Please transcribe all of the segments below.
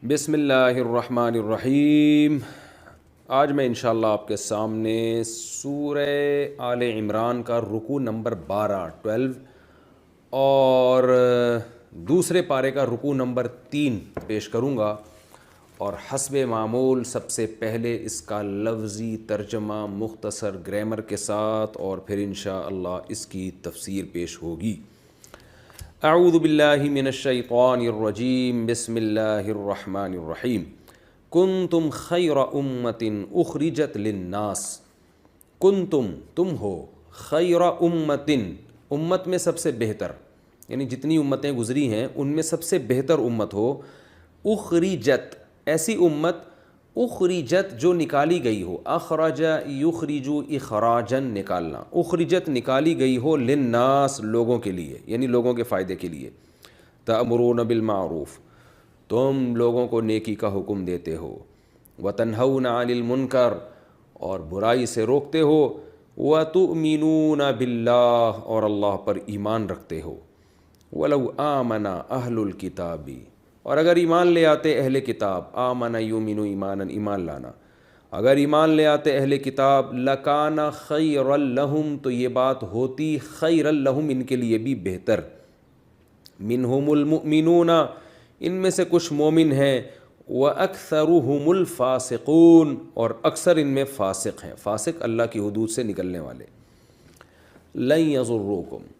بسم اللہ الرحمن الرحیم۔ آج میں انشاءاللہ آپ کے سامنے سورہ آل عمران کا رکوع نمبر 12 اور دوسرے پارے کا رکوع نمبر 3 پیش کروں گا، اور حسب معمول سب سے پہلے اس کا لفظی ترجمہ مختصر گرامر کے ساتھ، اور پھر انشاءاللہ اس کی تفسیر پیش ہوگی۔ اعوذ باللہ من الشیطان الرجیم، بسم اللہ الرحمن الرحیم۔ کنتم خیر امت اخرجت للناس، کنتم تم ہو، خیر امت میں سب سے بہتر، یعنی جتنی امتیں گزری ہیں ان میں سب سے بہتر امت ہو، اخرجت ایسی امت، اخرجت جو نکالی گئی ہو، اخرج یخرج اخراجا نکالنا، اخرجت نکالی گئی ہو، للناس لوگوں کے لیے، یعنی لوگوں کے فائدے کے لیے، تأمرون بالمعروف تم لوگوں کو نیکی کا حکم دیتے ہو، وتنہون عن المنکر اور برائی سے روکتے ہو، وتؤمنون باللہ اور اللہ پر ایمان رکھتے ہو، ولو آمن اہل الکتاب اور اگر ایمان لے آتے اہل کتاب، آمن یؤمن ایمانا ایمان لانا، اگر ایمان لے آتے اہل کتاب، لکان خیر لہم تو یہ بات ہوتی خیر لہم ان کے لیے بھی بہتر، منہم المؤمنون ان میں سے کچھ مومن ہیں، وَأَكْثَرُهُمُ الْفَاسِقُونَ اور اکثر ان میں فاسق ہیں، فاسق اللہ کی حدود سے نکلنے والے۔ لن یضروکم،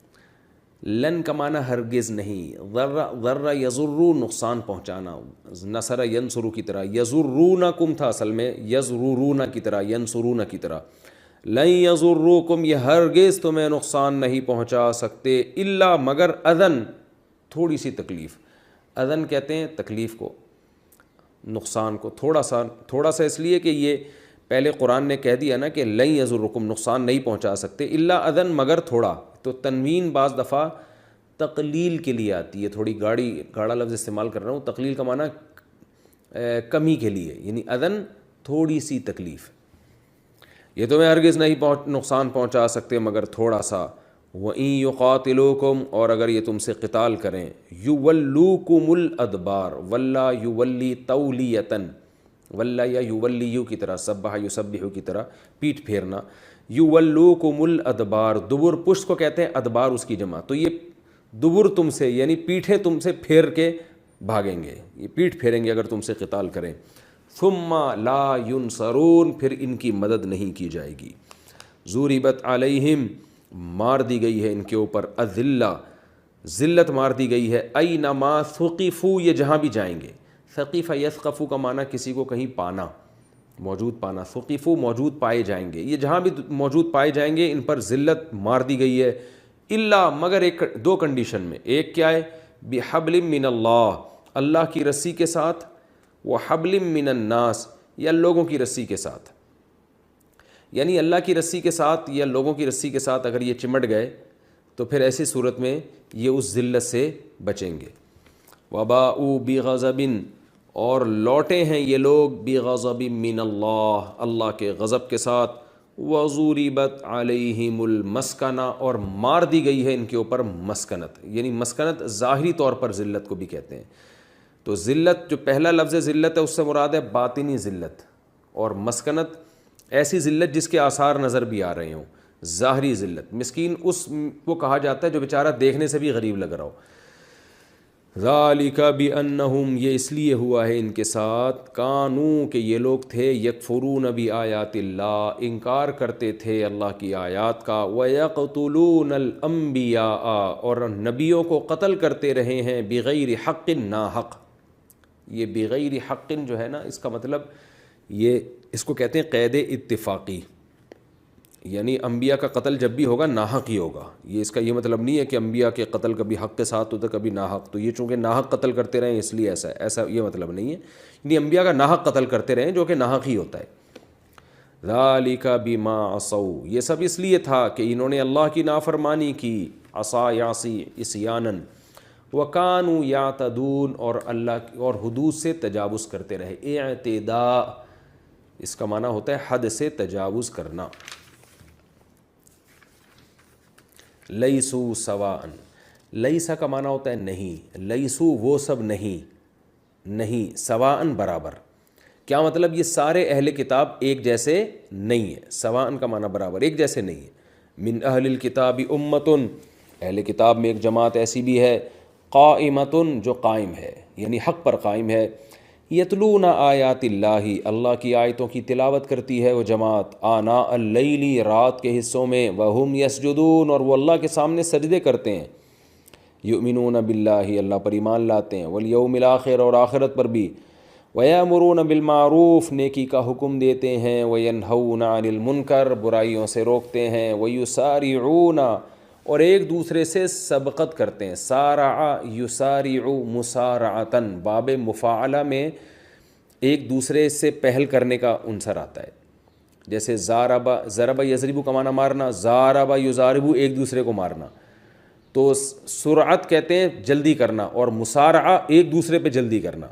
لن کا معنی ہرگز نہیں، ضر یضر نقصان پہنچانا، نصر ینصر کی طرح، یضرونکم تھا اصل میں، یضرون کی طرح، ینصرون کی طرح، لن یضروکم یہ ہرگز تمہیں نقصان نہیں پہنچا سکتے، الا مگر اذن تھوڑی سی تکلیف، اذن کہتے ہیں تکلیف کو، نقصان کو، تھوڑا سا اس لیے کہ یہ پہلے قرآن نے کہہ دیا نا کہ لن یضرکم نقصان نہیں پہنچا سکتے، الا اذن مگر تھوڑا، تو تنوین بعض دفعہ تقلیل کے لیے آتی ہے، تھوڑی گاڑا لفظ استعمال کر رہا ہوں، تقلیل کا معنی کمی کے لیے، یعنی اذن تھوڑی سی تکلیف، یہ تمہیں ہرگز نہیں نقصان پہنچا سکتے مگر تھوڑا سا، وَإِن يُقَاتِلُوكُمْ اور اگر یہ تم سے قتال کریں، يُوَلُّوكُمُ الْأَدْبَارَ وَلَّا يُوَلِّي تَوْلِيَةً، وَلَّا یا یُوَلِّیُ کی طرح، سبح یسبح کی طرح پیٹ پھیرنا، يُوَلُّوكُمُ الْأَدْبَارَ دبر پشت کو کہتے ہیں، ادبار اس کی جمع، تو یہ دبر تم سے یعنی پیٹھیں تم سے پھیر کے بھاگیں گے، یہ پیٹ پھیریں گے اگر تم سے قتال کریں، ثم لا ینصرون پھر ان کی مدد نہیں کی جائے گی، ضُرِبَتْ عَلَيْهِمْ مار دی گئی ہے ان کے اوپر، اذلہ ذلت مار دی گئی ہے، اینما ثقفوا یہ جہاں بھی جائیں گے، ثقف یثقف کا معنی کسی کو کہیں پانا، موجود پانا، ثقفوا موجود پائے جائیں گے، یہ جہاں بھی موجود پائے جائیں گے ان پر ذلت مار دی گئی ہے، الا مگر دو کنڈیشن میں، ایک کیا ہے، بحبل من اللہ اللہ کی رسی کے ساتھ، وحبل من الناس یا لوگوں کی رسی کے ساتھ، یعنی اللہ کی رسی کے ساتھ یا لوگوں کی رسی کے ساتھ اگر یہ چمٹ گئے تو پھر ایسی صورت میں یہ اس ذلت سے بچیں گے، وباؤ بغضب اور لوٹے ہیں یہ لوگ، بغضب من اللہ اللہ کے غضب کے ساتھ، وضربت علیہم المسکنہ اور مار دی گئی ہے ان کے اوپر مسکنت، یعنی مسکنت ظاہری طور پر ذلت کو بھی کہتے ہیں، تو ذلت جو پہلا لفظ ذلت ہے اس سے مراد ہے باطنی ذلت، اور مسکنت ایسی ذلت جس کے آثار نظر بھی آ رہے ہوں، ظاہری ذلت، مسکین اس کو کہا جاتا ہے جو بیچارہ دیکھنے سے بھی غریب لگ رہا ہو، ذالک بانہم یہ اس لیے ہوا ہے ان کے ساتھ، کانوا کہ یہ لوگ تھے، یکفرون بآیات اللہ انکار کرتے تھے اللہ کی آیات کا، ویقتلون الانبیاء اور نبیوں کو قتل کرتے رہے ہیں، بغیر حق ناحق، یہ بغیر حق جو ہے نا اس کا مطلب یہ اس کو کہتے ہیں قید اتفاقی، یعنی انبیاء کا قتل جب بھی ہوگا ناحق ہی ہوگا، یہ اس کا یہ مطلب نہیں ہے کہ انبیاء کے قتل کبھی حق کے ساتھ ہوتا کبھی ناحق، تو یہ چونکہ ناحق قتل کرتے رہے اس لیے ایسا یہ مطلب نہیں ہے، یعنی انبیاء کا ناحق قتل کرتے رہے جو کہ ناحق ہی ہوتا ہے، ذالک بما عصوا یہ سب اس لیے تھا کہ انہوں نے اللہ کی نافرمانی کی، عصا یعصی عصیانا، وکانوا یعتدون اور اللہ اور حدود سے تجاوز کرتے رہے، اعتداء اس کا معنی ہوتا ہے حد سے تجاوز کرنا، لیسو سواء، لیسا کا معنی ہوتا ہے نہیں، لیسو وہ سب نہیں، نہیں, سواءً برابر. کیا مطلب؟ یہ سارے اہل کتاب ایک جیسے نہیں ہیں. سواءً کا معنی برابر, ایک جیسے نہیں ہے. من اہل الکتاب امتن, اہل کتاب میں ایک جماعت ایسی بھی ہے, قائمتن, جو قائم ہے یعنی حق پر قائم ہے, یتلون آیات اللہ, اللہ کی آیتوں کی تلاوت کرتی ہے وہ جماعت, آناء اللیل, رات کے حصوں میں, وہم یسجدون, اور وہ اللہ کے سامنے سجدے کرتے ہیں, یؤمنون باللہ, اللہ پر ایمان لاتے ہیں, والیوم الآخر, اور آخرت پر بھی, ویامرون بالمعروف, نیکی کا حکم دیتے ہیں, وینہون عن المنکر, برائیوں سے روکتے ہیں, ویسارعون, اور ایک دوسرے سے سبقت کرتے ہیں. سارع یسارع مسارعتن, باب مفاعلہ میں ایک دوسرے سے پہل کرنے کا عنصر آتا ہے. جیسے ضرب یضرب کا معنی مارنا, ضارب یضارب ایک دوسرے کو مارنا. تو سرعت کہتے ہیں جلدی کرنا, اور مسارعہ ایک دوسرے پہ جلدی کرنا.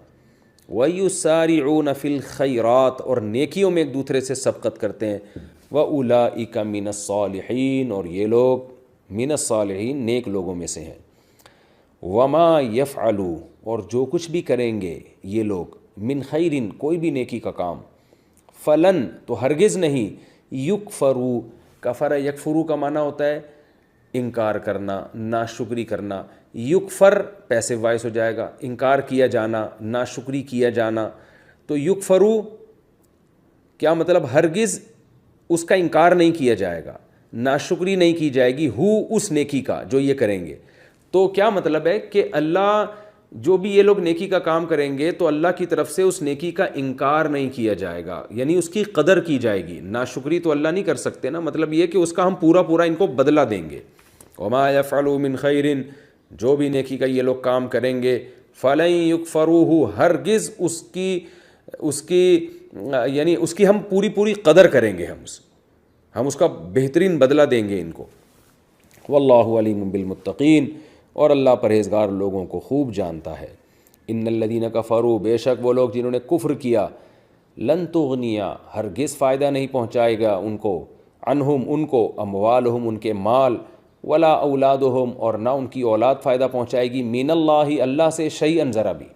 وَيُسَارِعُونَ فِي الْخَيْرَاتِ, اور نیکیوں میں ایک دوسرے سے سبقت کرتے ہیں. وَأُولَئِكَ مِنَ الصَّالِحِينَ, اور یہ لوگ من الصالحین, نیک لوگوں میں سے ہیں. وَمَا يَفْعَلُوا, اور جو کچھ بھی کریں گے یہ لوگ, من خیرن, کوئی بھی نیکی کا کام, فلن, تو ہرگز نہیں, یکفروا, کفر یکفروا کا معنی ہوتا ہے انکار کرنا, ناشکری کرنا. یکفر پیسو وائس ہو جائے گا, انکار کیا جانا, ناشکری کیا جانا. تو یکفروا کیا مطلب؟ ہرگز اس کا انکار نہیں کیا جائے گا, ناشکری نہیں کی جائے گی, اس نیکی کا جو یہ کریں گے. تو کیا مطلب ہے کہ اللہ, جو بھی یہ لوگ نیکی کا کام کریں گے تو اللہ کی طرف سے اس نیکی کا انکار نہیں کیا جائے گا, یعنی اس کی قدر کی جائے گی. ناشکری تو اللہ نہیں کر سکتے نا, مطلب یہ کہ اس کا ہم پورا ان کو بدلہ دیں گے. وما یفعلوا من خیر, جو بھی نیکی کا یہ لوگ کام کریں گے, فلن یکفروہ, ہرگز اس کی یعنی اس کی ہم پوری قدر کریں گے, ہم اس کا بہترین بدلہ دیں گے ان کو. واللہ علیم بالمتقین, اور اللہ پرہیزگار لوگوں کو خوب جانتا ہے. ان الذین کفروا, بے شک وہ لوگ جنہوں نے کفر کیا, لن تغنیا, ہرگز فائدہ نہیں پہنچائے گا ان کو, عنہم, ان کو, اموالہم, ان کے مال, ولا اولادہم, اور نہ ان کی اولاد فائدہ پہنچائے گی, من اللہ, اللہ سے, شیئا, ذرا بھی.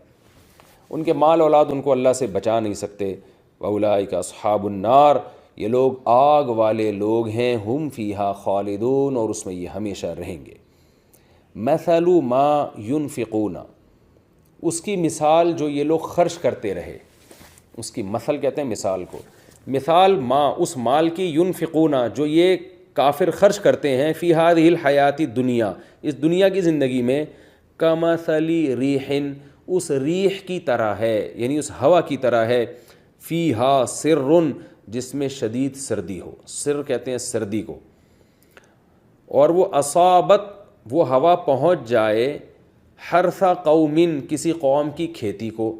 ان کے مال اولاد ان کو اللہ سے بچا نہیں سکتے. واولئک اصحاب النار, یہ لوگ آگ والے لوگ ہیں, ہم فیہا خالدون, اور اس میں یہ ہمیشہ رہیں گے. مثل ما ینفقون, اس کی مثال جو یہ لوگ خرچ کرتے رہے, اس کی مثل کہتے ہیں مثال کو, مثال ما, اس مال کی, ینفقون, جو یہ کافر خرچ کرتے ہیں, فی ہذہ الحیات الدنیا, اس دنیا کی زندگی میں, کمثل ریح, اس ریح کی طرح ہے, یعنی اس ہوا کی طرح ہے, فیہا سر, جس میں شدید سردی ہو, سر کہتے ہیں سردی کو, اور وہ اصابت, وہ ہوا پہنچ جائے, حرث قوم, کسی قوم کی کھیتی کو,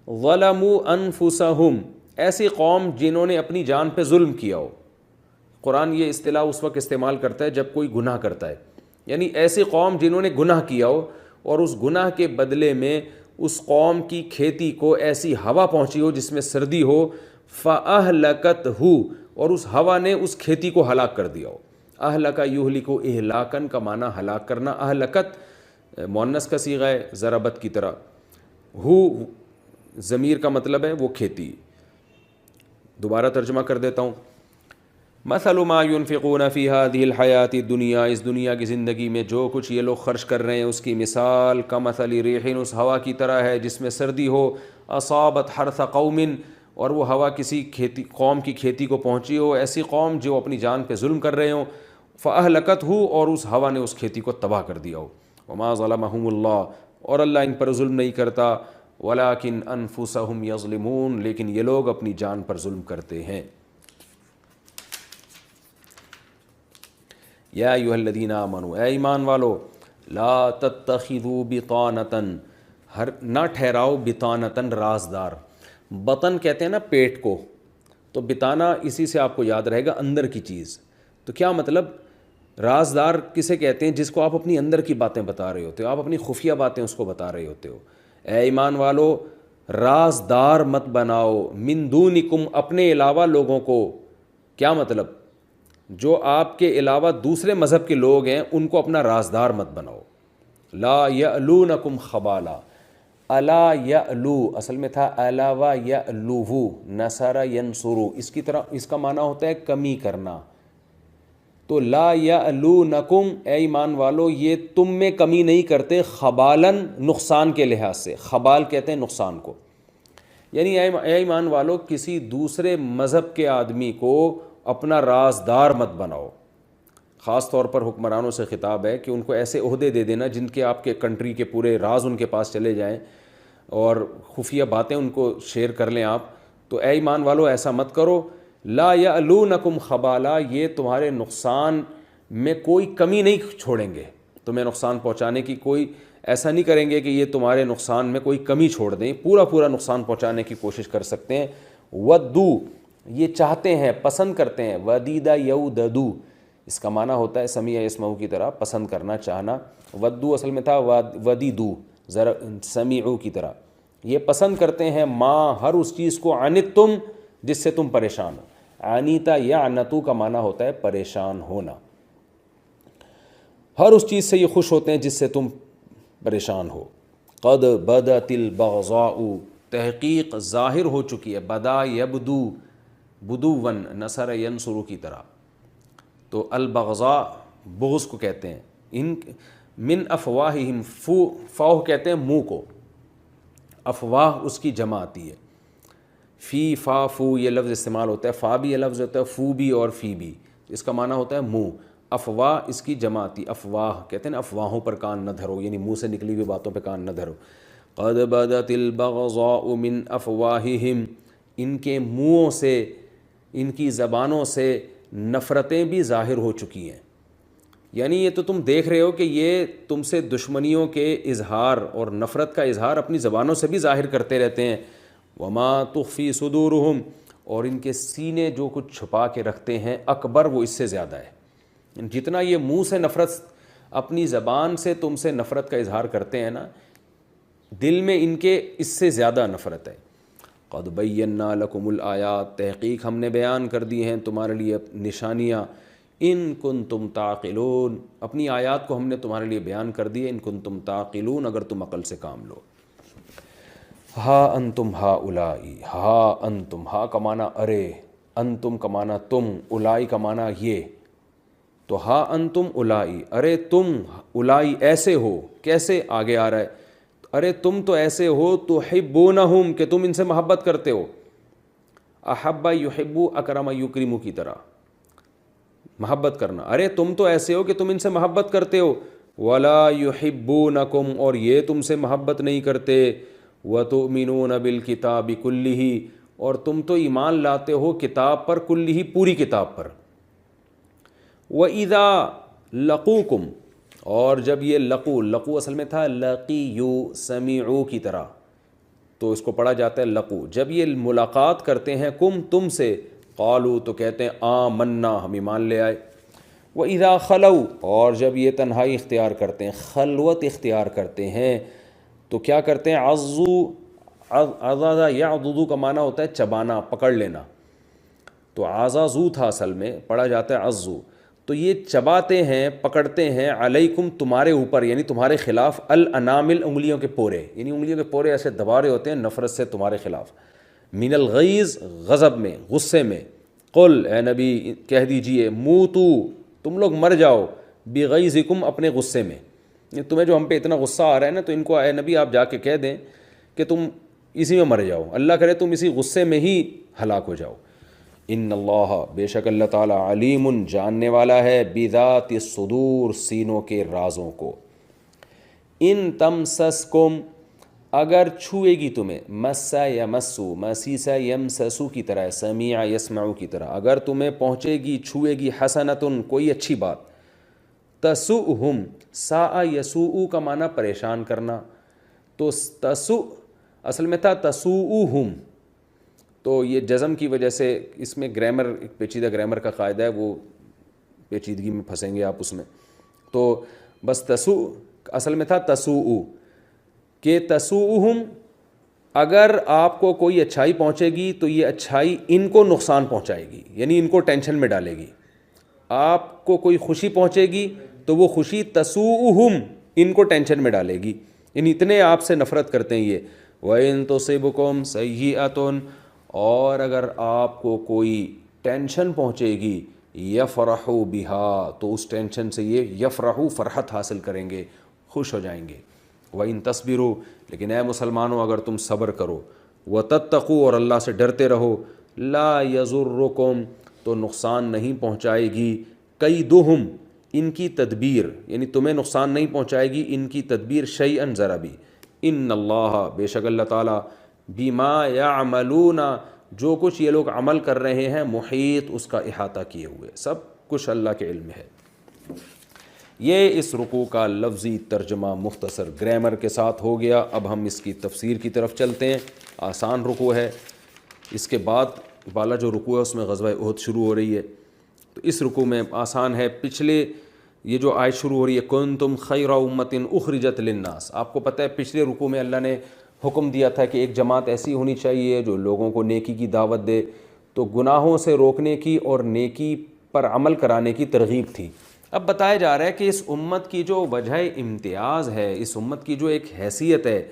ظلموا انفسہم, ایسی قوم جنہوں نے اپنی جان پہ ظلم کیا ہو. قرآن یہ اصطلاح اس وقت استعمال کرتا ہے جب کوئی گناہ کرتا ہے, یعنی ایسی قوم جنہوں نے گناہ کیا ہو, اور اس گناہ کے بدلے میں اس قوم کی کھیتی کو ایسی ہوا پہنچی ہو جس میں سردی ہو, فَأَهْلَكَتْهُ, اور اس ہوا نے اس کھیتی کو ہلاک کر دیا ہو. اہلک یہلک, اہلاکن کا معنی ہلاک کرنا, اہلکت مؤنث کا صیغہ ہے ضربت کی طرح, ہو ضمیر کا مطلب ہے وہ کھیتی. دوبارہ ترجمہ کر دیتا ہوں. مثل ما ينفقون فی هذه الحیات الدنیا, اس دنیا کی زندگی میں جو کچھ یہ لوگ خرچ کر رہے ہیں اس کی مثال, کمثل ریح, اس ہوا کی طرح ہے جس میں سردی ہو, اصابت حرث قوم, اور وہ ہوا کسی قوم کی کھیتی کو پہنچی ہو, ایسی قوم جو اپنی جان پہ ظلم کر رہے ہوں, فَأَهْلَكَتْهُ, اور اس ہوا نے اس کھیتی کو تباہ کر دیا ہو. وَمَا ظَلَمَهُمُ اللَّهُ, اور اللہ ان پر ظلم نہیں کرتا, وَلَكِنْ أَنفُسَهُمْ يَظْلِمُونَ, لیکن یہ لوگ اپنی جان پر ظلم کرتے ہیں. یا ایھا الذین آمنوا, اے ایمان والو, لا تتخذوا بطانة, نہ ٹھہراؤ, بطانة, رازدار. بطن کہتے ہیں نا پیٹ کو, تو بتانا اسی سے آپ کو یاد رہے گا, اندر کی چیز. تو کیا مطلب, رازدار کسے کہتے ہیں؟ جس کو آپ اپنی اندر کی باتیں بتا رہے ہوتے ہو, آپ اپنی خفیہ باتیں اس کو بتا رہے ہوتے ہو. اے ایمان والو, رازدار مت بناؤ, من دونکم, اپنے علاوہ لوگوں کو. کیا مطلب؟ جو آپ کے علاوہ دوسرے مذہب کے لوگ ہیں ان کو اپنا رازدار مت بناؤ. لا یألونکم خبالا, الا یعلو اصل میں تھا الا و یعلو، نصر ینصرو، اس کا معنی ہوتا ہے کمی کرنا. تو لا یعلونکم، اے ایمان والو یہ تم میں کمی نہیں کرتے، خبالن نقصان کے لحاظ سے. خبال کہتے ہیں نقصان کو، یعنی اے ایمان والو کسی دوسرے مذہب کے آدمی کو اپنا رازدار مت بناؤ. خاص طور پر حکمرانوں سے خطاب ہے کہ ان کو ایسے عہدے دے دینا جن کے آپ کے کنٹری کے پورے راز ان کے پاس چلے جائیں اور خفیہ باتیں ان کو شیئر کر لیں آپ. تو اے ایمان والو ایسا مت کرو. لا یعلونکم خبالا، یہ تمہارے نقصان میں کوئی کمی نہیں چھوڑیں گے، تمہیں نقصان پہنچانے کی کوئی ایسا نہیں کریں گے کہ یہ تمہارے نقصان میں کوئی کمی چھوڑ دیں، پورا نقصان پہنچانے کی کوشش کر سکتے ہیں. ودو، یہ چاہتے ہیں، پسند کرتے ہیں. ودیدہ یوددو، اس کا معنی ہوتا ہے سمیع یسمعو کی طرح، پسند کرنا، چاہنا. ودو اصل میں تھا ودیدو، ذرا سمیعو کی طرح. یہ پسند کرتے ہیں ما، ہر اس چیز کو، عنتم، جس سے تم پریشان ہو. عنیتا یعنتو کا معنی ہوتا ہے پریشان ہونا. ہر اس چیز سے یہ خوش ہوتے ہیں جس سے تم پریشان ہو. قد بدت البغضاء، تحقیق ظاہر ہو چکی ہے. بدا یبدو، بدون، نصر ینصرو کی طرح. تو البغضاء بغض کو کہتے ہیں. ان من افواہہم، فوہ کہتے ہیں منہ کو، افواہ اس کی جمع آتی ہے. فی فا فو یہ لفظ استعمال ہوتا ہے، فا بھی یہ لفظ ہوتا ہے، فو بھی اور فی بھی. اس کا معنی ہوتا ہے منہ. افواہ اس کی جمع آتی، افواہ کہتے ہیں نا، افواہوں پر کان نہ دھرو، یعنی منہ سے نکلی ہوئی باتوں پہ کان نہ دھرو. قد بدت البغضاء من افواہہم، ان کے منہوں سے، ان کی زبانوں سے نفرتیں بھی ظاہر ہو چکی ہیں. یعنی یہ تو تم دیکھ رہے ہو کہ یہ تم سے دشمنیوں کے اظہار اور نفرت کا اظہار اپنی زبانوں سے بھی ظاہر کرتے رہتے ہیں. وما تخفی صدورہم، اور ان کے سینے جو کچھ چھپا کے رکھتے ہیں، اکبر، وہ اس سے زیادہ ہے. جتنا یہ منہ سے نفرت، اپنی زبان سے تم سے نفرت کا اظہار کرتے ہیں نا، دل میں ان کے اس سے زیادہ نفرت ہے. قد بینا لکم الآیات، تحقیق ہم نے بیان کر دی ہیں تمہارے لیے نشانیاں. ان کنتم تعقلون، اپنی آیات کو ہم نے تمہارے لیے بیان کر دی ہے. ان کنتم تعقلون، اگر تم عقل سے کام لو. ہا انتم ہا اولائی، ہا انتم، ہا کا معنی ارے، انتم کا معنی تم، اولائی کا معنی یہ. تو ہا انتم اولائی، ارے تم اولائی ایسے ہو. کیسے؟ آگے آ رہا ہے، ارے تم تو ایسے ہو، تحبونہم، کہ تم ان سے محبت کرتے ہو. احب یحب، اکرم یکرم کی طرح محبت کرنا. ارے تم تو ایسے ہو کہ تم ان سے محبت کرتے ہو. ولا یحبونکم، اور یہ تم سے محبت نہیں کرتے. وتؤمنون بالکتاب کلہ، اور تم تو ایمان لاتے ہو کتاب پر، کلہ، پوری کتاب پر. وَإِذَا لَقُوكُمْ، اور جب یہ لقو اصل میں تھا لقیو، سمیعو کی طرح، تو اس کو پڑھا جاتا ہے لقو. جب یہ ملاقات کرتے ہیں کم، تم سے، قالو، تو کہتے ہیں آمنا، ہم ایمان لے آئے. وَإِذَا خَلَوْا، اور جب یہ تنہائی اختیار کرتے ہیں، خلوت اختیار کرتے ہیں، تو کیا کرتے ہیں؟ عضا یعضد کا معنی ہوتا ہے چبانا، پکڑ لینا. تو عضازو تھا اصل میں، پڑھا جاتا ہے عضو. تو یہ چباتے ہیں، پکڑتے ہیں، علیکم، تمہارے اوپر، یعنی تمہارے خلاف، الانامل، انگلیوں کے پورے، یعنی انگلیوں کے پورے ایسے دبا رہے ہوتے ہیں نفرت سے تمہارے خلاف. من الغیظ، غضب میں، غصے میں. قل، اے نبی کہہ دیجئے، موتو، تم لوگ مر جاؤ، بغیظکم، اپنے غصے میں. تمہیں جو ہم پہ اتنا غصہ آ رہا ہے نا، تو ان کو اے نبی آپ جا کے کہہ دیں کہ تم اسی میں مر جاؤ، اللہ کرے تم اسی غصے میں ہی ہلاک ہو جاؤ. ان اللہ، بے شک اللہ تعالیٰ، علیم، جاننے والا ہے، بذات الصدور، سینوں کے رازوں کو. ان تمسسکم، اگر چھوئے گی تمہیں، مسا یمسو، مسیسا یمسسو کی طرح، سمیع یسمعو کی طرح، اگر تمہیں پہنچے گی، چھوئے گی، حسنتن، کوئی اچھی بات، تسؤہم، ساء یسوء کا معنی پریشان کرنا. تو تسؤ اصل میں تھا تسوؤہم. تو یہ جزم کی وجہ سے اس میں گرامر، ایک پیچیدہ گرامر کا قاعدہ ہے، وہ پیچیدگی میں پھنسیں گے آپ اس میں. تو بس تسوء اصل میں تھا تسوء، کہ تسوؤہم، اگر آپ کو کوئی اچھائی پہنچے گی تو یہ اچھائی ان کو نقصان پہنچائے گی، یعنی ان کو ٹینشن میں ڈالے گی. آپ کو کوئی خوشی پہنچے گی تو وہ خوشی تسوؤہم، ان کو ٹینشن میں ڈالے گی. یعنی اتنے آپ سے نفرت کرتے ہیں یہ. وَإِن تُصِبْكُمْ سَيِّئَةٌ، اور اگر آپ کو کوئی ٹینشن پہنچے گی، یفرحوا بہا، تو اس ٹینشن سے یہ یفرحوا فرحت حاصل کریں گے، خوش ہو جائیں گے. وَإِن تَصْبِرُوا، لیکن اے مسلمانوں اگر تم صبر کرو، وَتَتَّقُوا، اور اللہ سے ڈرتے رہو، لا یضرکم، تو نقصان نہیں پہنچائے گی، کیدہم، ان کی تدبیر، یعنی تمہیں نقصان نہیں پہنچائے گی ان کی تدبیر، شیئن، ذرا بھی. ان اللہ، بے شک اللہ تعالیٰ، بما یعملون، جو کچھ یہ لوگ عمل کر رہے ہیں، محیط، اس کا احاطہ کیے ہوئے، سب کچھ اللہ کے علم ہے. یہ اس رکوع کا لفظی ترجمہ مختصر گرامر کے ساتھ ہو گیا. اب ہم اس کی تفسیر کی طرف چلتے ہیں. آسان رکوع ہے. اس کے بعد والا جو رکوع ہے اس میں غزوہ احد شروع ہو رہی ہے، تو اس رکوع میں آسان ہے. پچھلے یہ جو آیت شروع ہو رہی ہے کنتم خیر امۃ اخرجت للناس، آپ کو پتہ ہے پچھلے رکوع میں اللہ نے حکم دیا تھا کہ ایک جماعت ایسی ہونی چاہیے جو لوگوں کو نیکی کی دعوت دے، تو گناہوں سے روکنے کی اور نیکی پر عمل کرانے کی ترغیب تھی. اب بتایا جا رہا ہے کہ اس امت کی جو وجہ امتیاز ہے، اس امت کی جو ایک حیثیت ہے،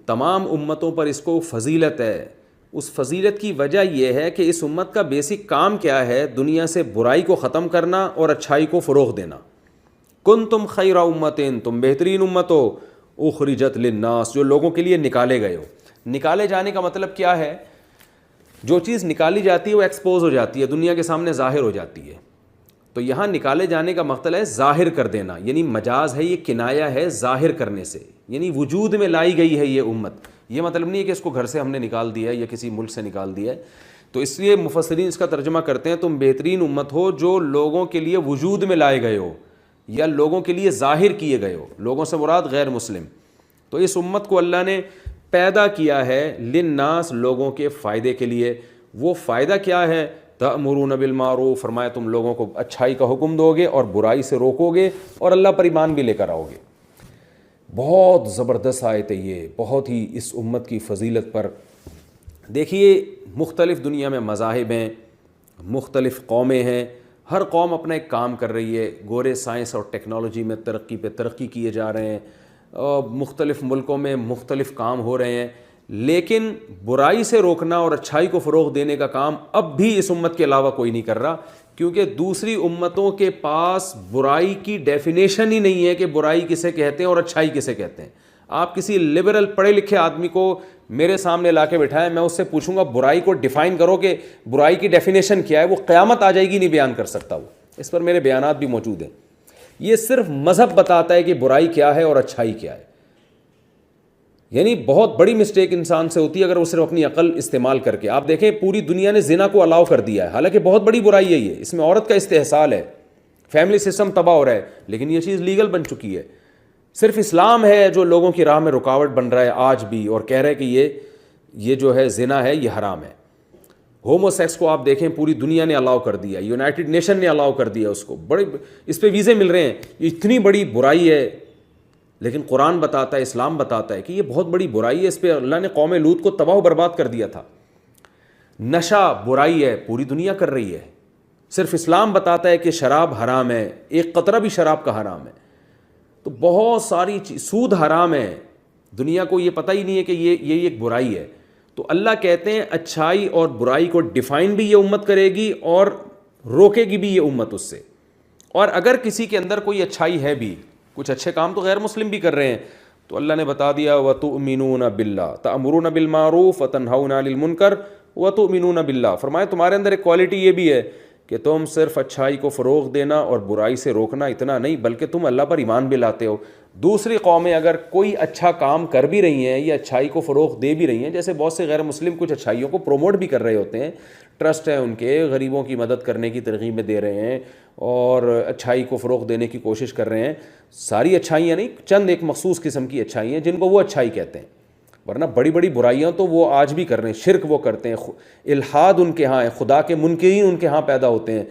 تمام امتوں پر اس کو فضیلت ہے. اس فضیلت کی وجہ یہ ہے کہ اس امت کا بیسک کام کیا ہے؟ دنیا سے برائی کو ختم کرنا اور اچھائی کو فروغ دینا. کنتم خیر امۃ، تم بہترین امت ہو، اخرجت للناس، جو لوگوں کے لیے نکالے گئے ہو. نکالے جانے کا مطلب کیا ہے؟ جو چیز نکالی جاتی ہے وہ ایکسپوز ہو جاتی ہے، دنیا کے سامنے ظاہر ہو جاتی ہے. تو یہاں نکالے جانے کا مطلب ہے ظاہر کر دینا، یعنی مجاز ہے، یہ کنایہ ہے ظاہر کرنے سے، یعنی وجود میں لائی گئی ہے یہ امت. یہ مطلب نہیں ہے کہ اس کو گھر سے ہم نے نکال دیا ہے یا کسی ملک سے نکال دیا ہے. تو اس لیے مفسرین اس کا ترجمہ کرتے ہیں تم بہترین امت ہو جو لوگوں کے لیے وجود میں لائے گئے ہو یا لوگوں کے لیے ظاہر کیے گئے ہو. لوگوں سے مراد غیر مسلم. تو اس امت کو اللہ نے پیدا کیا ہے للناس، لوگوں کے فائدے کے لیے. وہ فائدہ کیا ہے؟ تأمرون بالمعروف، فرمایا تم لوگوں کو اچھائی کا حکم دو گے اور برائی سے روکو گے اور اللہ پر ایمان بھی لے کر آؤ گے. بہت زبردست آیت ہے یہ، بہت ہی اس امت کی فضیلت پر. دیکھیے مختلف دنیا میں مذاہب ہیں، مختلف قومیں ہیں، ہر قوم اپنا ایک کام کر رہی ہے. گورے سائنس اور ٹیکنالوجی میں ترقی پہ ترقی کیے جا رہے ہیں، مختلف ملکوں میں مختلف کام ہو رہے ہیں، لیکن برائی سے روکنا اور اچھائی کو فروغ دینے کا کام اب بھی اس امت کے علاوہ کوئی نہیں کر رہا، کیونکہ دوسری امتوں کے پاس برائی کی ڈیفینیشن ہی نہیں ہے کہ برائی کسے کہتے ہیں اور اچھائی کسے کہتے ہیں. آپ کسی لبرل پڑھے لکھے آدمی کو میرے سامنے لا کے بٹھائیں، میں اس سے پوچھوں گا برائی کو ڈیفائن کرو کہ برائی کی ڈیفینیشن کیا ہے، وہ قیامت آ جائے گی نہیں بیان کر سکتا. وہ اس پر میرے بیانات بھی موجود ہیں. یہ صرف مذہب بتاتا ہے کہ برائی کیا ہے اور اچھائی کیا ہے. یعنی بہت بڑی مسٹیک انسان سے ہوتی ہے اگر وہ صرف اپنی عقل استعمال کر کے. آپ دیکھیں پوری دنیا نے زنا کو الاؤ کر دیا ہے، حالانکہ بہت بڑی برائی ہے یہ، اس میں عورت کا استحصال ہے، فیملی سسٹم تباہ ہو رہا ہے، لیکن یہ چیز لیگل بن چکی ہے. صرف اسلام ہے جو لوگوں کی راہ میں رکاوٹ بن رہا ہے آج بھی، اور کہہ رہا ہے کہ یہ جو ہے زنا ہے یہ حرام ہے. ہومو سیکس کو آپ دیکھیں پوری دنیا نے الاؤ کر دیا، یونائٹڈ نیشن نے الاؤ کر دیا اس کو، بڑے اس پہ ویزے مل رہے ہیں. یہ اتنی بڑی برائی ہے، لیکن قرآن بتاتا ہے، اسلام بتاتا ہے کہ یہ بہت بڑی برائی ہے. اس پہ اللہ نے قوم لوط کو تباہ و برباد کر دیا تھا. نشہ برائی ہے، پوری دنیا کر رہی ہے. صرف اسلام بتاتا ہے کہ شراب حرام ہے، ایک قطرہ بھی شراب کا حرام ہے. تو بہت ساری سود حرام ہے، دنیا کو یہ پتہ ہی نہیں ہے کہ یہ ایک برائی ہے. تو اللہ کہتے ہیں اچھائی اور برائی کو ڈیفائن بھی یہ امت کرے گی اور روکے گی بھی یہ امت اس سے. اور اگر کسی کے اندر کوئی اچھائی ہے بھی، کچھ اچھے کام تو غیر مسلم بھی کر رہے ہیں، تو اللہ نے بتا دیا وَتُؤْمِنُونَ بِاللَّهِ تَأْمُرُونَ بِالْمَعْرُوفِ وَتَنْهَوْنَ عَنِ الْمُنْكَرِ وَتُؤْمِنُونَ بِاللَّهِ. فرمایا تمہارے اندر ایک کوالٹی یہ بھی ہے کہ تم صرف اچھائی کو فروغ دینا اور برائی سے روکنا اتنا نہیں، بلکہ تم اللہ پر ایمان بھی لاتے ہو. دوسری قومیں اگر کوئی اچھا کام کر بھی رہی ہیں یا اچھائی کو فروغ دے بھی رہی ہیں، جیسے بہت سے غیر مسلم کچھ اچھائیوں کو پروموٹ بھی کر رہے ہوتے ہیں، ٹرسٹ ہے ان کے، غریبوں کی مدد کرنے کی ترغیب میں دے رہے ہیں اور اچھائی کو فروغ دینے کی کوشش کر رہے ہیں. ساری اچھائیاں نہیں، چند ایک مخصوص قسم کی اچھائیاں جن کو وہ اچھائی کہتے ہیں، ورنہ بڑی بڑی برائیاں تو وہ آج بھی کر رہے ہیں. شرک وہ کرتے ہیں، الحاد ان کے ہاں ہے، خدا کے منکرین ان کے ہاں پیدا ہوتے ہیں،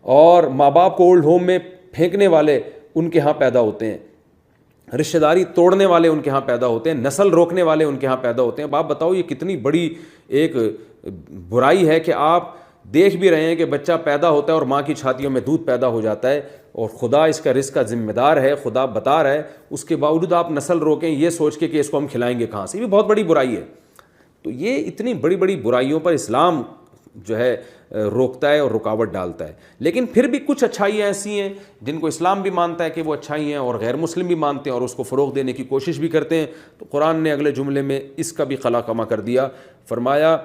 اور ماں باپ کو اولڈ ہوم میں پھینکنے والے ان کے ہاں پیدا ہوتے ہیں، رشتہ داری توڑنے والے ان کے ہاں پیدا ہوتے ہیں، نسل روکنے والے ان کے ہاں پیدا ہوتے ہیں. اب آپ بتاؤ یہ کتنی بڑی ایک برائی ہے کہ آپ دیکھ بھی رہے ہیں کہ بچہ پیدا ہوتا ہے اور ماں کی چھاتیوں میں دودھ پیدا ہو جاتا ہے اور خدا اس کا رزق کا ذمہ دار ہے, خدا بتا رہا ہے, اس کے باوجود آپ نسل روکیں یہ سوچ کے کہ اس کو ہم کھلائیں گے کہاں سے, یہ بھی بہت بڑی برائی ہے. تو یہ اتنی بڑی بڑی برائیوں پر اسلام جو ہے روکتا ہے اور رکاوٹ ڈالتا ہے. لیکن پھر بھی کچھ اچھائیاں ایسی ہیں جن کو اسلام بھی مانتا ہے کہ وہ اچھائی ہیں, اور غیر مسلم بھی مانتے ہیں اور اس کو فروغ دینے کی کوشش بھی کرتے ہیں. تو قرآن نے اگلے جملے میں اس کا بھی خلا کما کر دیا, فرمایا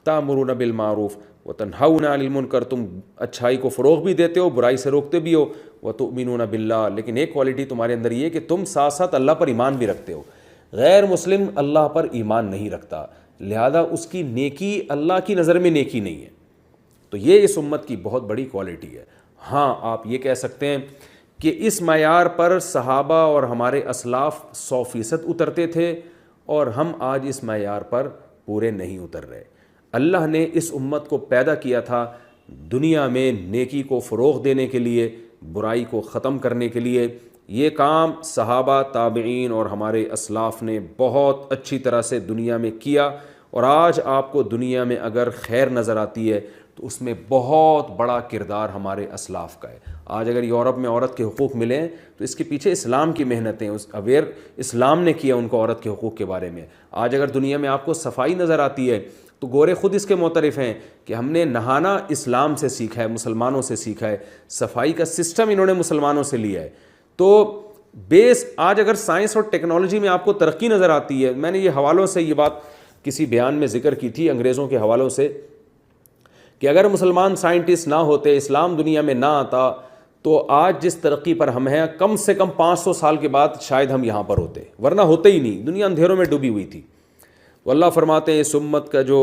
تأمرون بالمعروف وتنہون عن المنکر, تم اچھائی کو فروغ بھی دیتے ہو, برائی سے روکتے بھی ہو, وتؤمنون باللہ, لیکن ایک کوالٹی تمہارے اندر یہ کہ تم ساتھ ساتھ اللہ پر ایمان بھی رکھتے ہو. غیر مسلم اللہ پر ایمان نہیں رکھتا, لہذا اس کی نیکی اللہ کی نظر میں نیکی نہیں ہے. تو یہ اس امت کی بہت بڑی کوالٹی ہے. ہاں آپ یہ کہہ سکتے ہیں کہ اس معیار پر صحابہ اور ہمارے اسلاف 100% اترتے تھے اور ہم آج اس معیار پر پورے نہیں اتر رہے. اللہ نے اس امت کو پیدا کیا تھا دنیا میں نیکی کو فروغ دینے کے لیے, برائی کو ختم کرنے کے لیے. یہ کام صحابہ, تابعین اور ہمارے اسلاف نے بہت اچھی طرح سے دنیا میں کیا, اور آج آپ کو دنیا میں اگر خیر نظر آتی ہے تو اس میں بہت بڑا کردار ہمارے اسلاف کا ہے. آج اگر یورپ میں عورت کے حقوق ملیں تو اس کے پیچھے اسلام کی محنتیں, اویئر اسلام نے کیا ان کو عورت کے حقوق کے بارے میں. آج اگر دنیا میں آپ کو صفائی نظر آتی ہے تو گورے خود اس کے معترف ہیں کہ ہم نے نہانا اسلام سے سیکھا ہے, مسلمانوں سے سیکھا ہے, صفائی کا سسٹم انہوں نے مسلمانوں سے لیا ہے. تو بیس آج اگر سائنس اور ٹیکنالوجی میں آپ کو ترقی نظر آتی ہے, میں نے یہ حوالوں سے یہ بات کسی بیان میں ذکر کی تھی انگریزوں کے حوالوں سے, کہ اگر مسلمان سائنٹسٹ نہ ہوتے, اسلام دنیا میں نہ آتا, تو آج جس ترقی پر ہم ہیں کم سے کم 500 سال کے بعد شاید ہم یہاں پر ہوتے, ورنہ ہوتے ہی نہیں, دنیا اندھیروں میں ڈوبی ہوئی تھی. تو اللہ فرماتے ہیں اس امت کا جو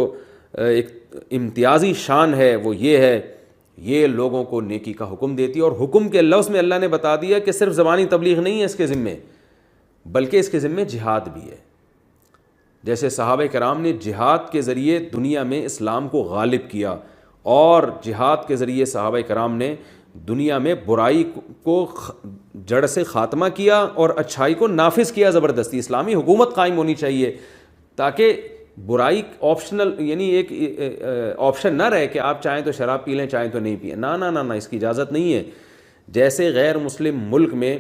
ایک امتیازی شان ہے وہ یہ ہے, یہ لوگوں کو نیکی کا حکم دیتی ہے. اور حکم کے لفظ میں اللہ نے بتا دیا کہ صرف زبانی تبلیغ نہیں ہے اس کے ذمے, بلکہ اس کے ذمے جہاد بھی ہے. جیسے صحابہ کرام نے جہاد کے ذریعے دنیا میں اسلام کو غالب کیا, اور جہاد کے ذریعے صحابہ کرام نے دنیا میں برائی کو جڑ سے خاتمہ کیا اور اچھائی کو نافذ کیا زبردستی. اسلامی حکومت قائم ہونی چاہیے تاکہ برائی آپشنل, یعنی ایک آپشن نہ رہے کہ آپ چاہیں تو شراب پی لیں چاہیں تو نہیں پئیں. نہ نہ نہ اس کی اجازت نہیں ہے. جیسے غیر مسلم ملک میں